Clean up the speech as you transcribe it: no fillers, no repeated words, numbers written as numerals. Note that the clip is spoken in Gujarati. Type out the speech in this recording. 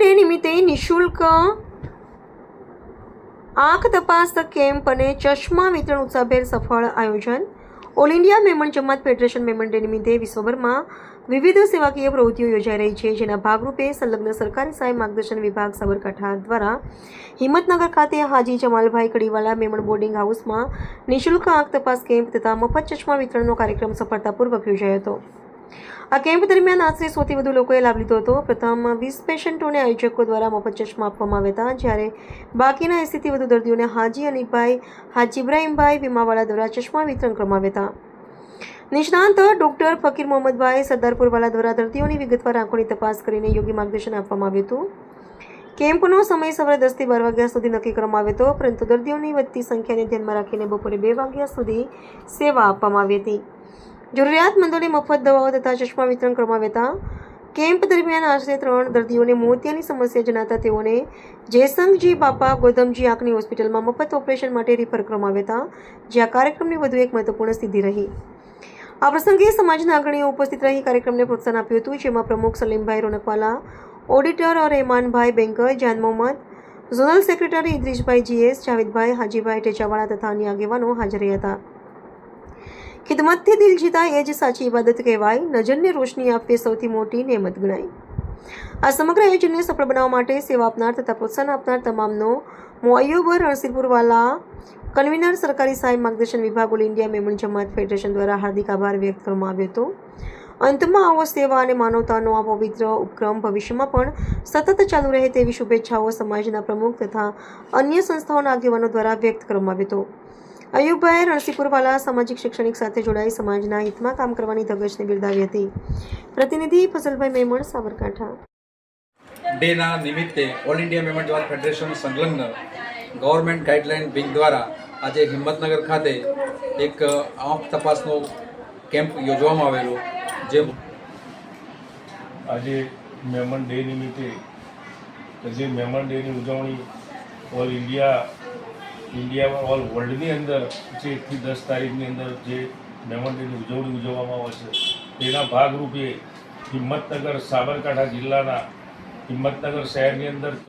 ડે નિમિત્તે નિઃશુલ્ક આંખ તપાસ કેમ્પ અને ચશ્મા વિતરણ ઉત્સાહભેર સફળ આયોજન. ઓલ ઇન્ડિયા મેમણ જમાત ફેડરેશન મેમણ ડે નિમિત્તે વિશ્વભરમાં વિવિધ સેવાકીય પ્રવૃત્તિઓ યોજાઈ રહી છે, જેના ભાગરૂપે સંલગ્ન સરકારી સહાય માર્ગદર્શન વિભાગ સાબરકાંઠા દ્વારા હિંમતનગર ખાતે હાજી જમાલભાઈ કડીવાલા મેમણ બોર્ડિંગ હાઉસમાં નિઃશુલ્ક આંખ તપાસ કેમ્પ તથા મફત ચશ્મા વિતરણનો કાર્યક્રમ સફળતાપૂર્વક યોજાયો હતો. આ કેમ્પ દરમિયાન આશરે 100થી વધુ લોકોએ લાભ લીધો હતો. પ્રથમ 20 પેશન્ટોને આયોજકો દ્વારા મફત ચશ્મા આપવામાં આવ્યા હતા, જ્યારે બાકીના 80થી વધુ દર્દીઓને હાજી અનીફભાઈ, હાજી ઇબ્રાહીમભાઈ વીમાવાળા દ્વારા ચશ્મા વિતરણ કરવામાં આવ્યા હતા. નિષ્ણાંત ડોક્ટર ફકીર મોહમ્મદભાઈ સરદારપુરવાલા દ્વારા દર્દીઓની વિગતવાર આંખોની તપાસ કરીને યોગ્ય માર્ગદર્શન આપવામાં આવ્યું હતું. કેમ્પનો સમય સવારે 10થી 12 વાગ્યા સુધી નક્કી કરવામાં આવ્યો હતો, પરંતુ દર્દીઓની વધતી સંખ્યાને ધ્યાનમાં રાખીને બપોરે 2 વાગ્યા સુધી સેવા આપવામાં આવી હતી. જરૂરિયાતમંદોને મફત દવાઓ તથા ચશ્મા વિતરણ કરવામાં આવ્યા હતા. કેમ્પ દરમિયાન આશરે 3 દર્દીઓને મોતિયાની સમસ્યા જણાતા તેઓને જયસંગજી બાપા ગૌતમજી આંખની હોસ્પિટલમાં મફત ઓપરેશન માટે રિફર કરવામાં આવ્યા હતા, જે આ કાર્યક્રમની વધુ એક મહત્વપૂર્ણ સિદ્ધિ રહી. આ પ્રસંગે સમાજના અગ્રણીઓ ઉપસ્થિત રહી કાર્યક્રમને પ્રોત્સાહન આપ્યું હતું, જેમાં પ્રમુખ સલીમભાઈ રોનકવાલા, ઓડિટર રહેમાનભાઈ બેંકર, જાન Mohammad, zonal secretary ઇદ્રીશભાઈ GS, જાવેદભાઈ, Hajibhai ટેચાવાળા તથા અન્ય આગેવાનો હાજર રહ્યા હતા. ખિદમતથી દિલ જીતા એ જ સાચી ઇબાદત કહેવાય, નજરને રોશની આપવી સૌથી મોટી નેમત ગણાય. આ સમગ્ર આયોજનને સફળ બનાવવા માટે સેવા આપનાર તથા પ્રોત્સાહન આપનાર તમામનો મોઅયુબ રણસીરપુરવાલા, કન્વીનર સરકારી સહાય માર્ગદર્શન વિભાગ, ઓલ ઇન્ડિયા મેમણ જમાત ફેડરેશન દ્વારા હાર્દિક આભાર વ્યક્ત કરવામાં આવ્યો હતો. અંતમાં આવો સેવા અને માનવતાનો આ પવિત્ર ઉપક્રમ ભવિષ્યમાં પણ સતત ચાલુ રહે તેવી શુભેચ્છાઓ સમાજના પ્રમુખ તથા અન્ય સંસ્થાઓના આગેવાનો દ્વારા વ્યક્ત કરવામાં આવ્યો હતો. અયુબભાઈ રણસીપુરવાલા સામાજિક શૈક્ષણિક સાથે જોડાઈ સમાજના હિતમાં કામ કરવાની ધગશને બિરદાવી હતી. પ્રતિનિધિ ફસલભાઈ મેમણ, સાબરકાંઠા. ડેના નિમિત્તે ઓલ ઇન્ડિયા મેમણ જમાત ફેડરેશન સંલગ્ન ગવર્મેન્ટ ગાઈડલાઇન વિંગ દ્વારા આજે હિંમતનગર ખાતે એક આંખ તપાસનો કેમ્પ યોજવામાં આવેલો. જે આજે મેમણ ડે નિમિત્તે જે મેમણ ડેની ઉજવણી ઓલ ઇન્ડિયામાં ઓલ વર્લ્ડની અંદર જે 1 થી 10 તારીખની અંદર જે મેમણ ડેની ઉજવણી ઉજવવામાં આવે છે, તેના ભાગરૂપે હિંમતનગર સાબરકાંઠા જિલ્લાના હિંમતનગર શહેરની અંદર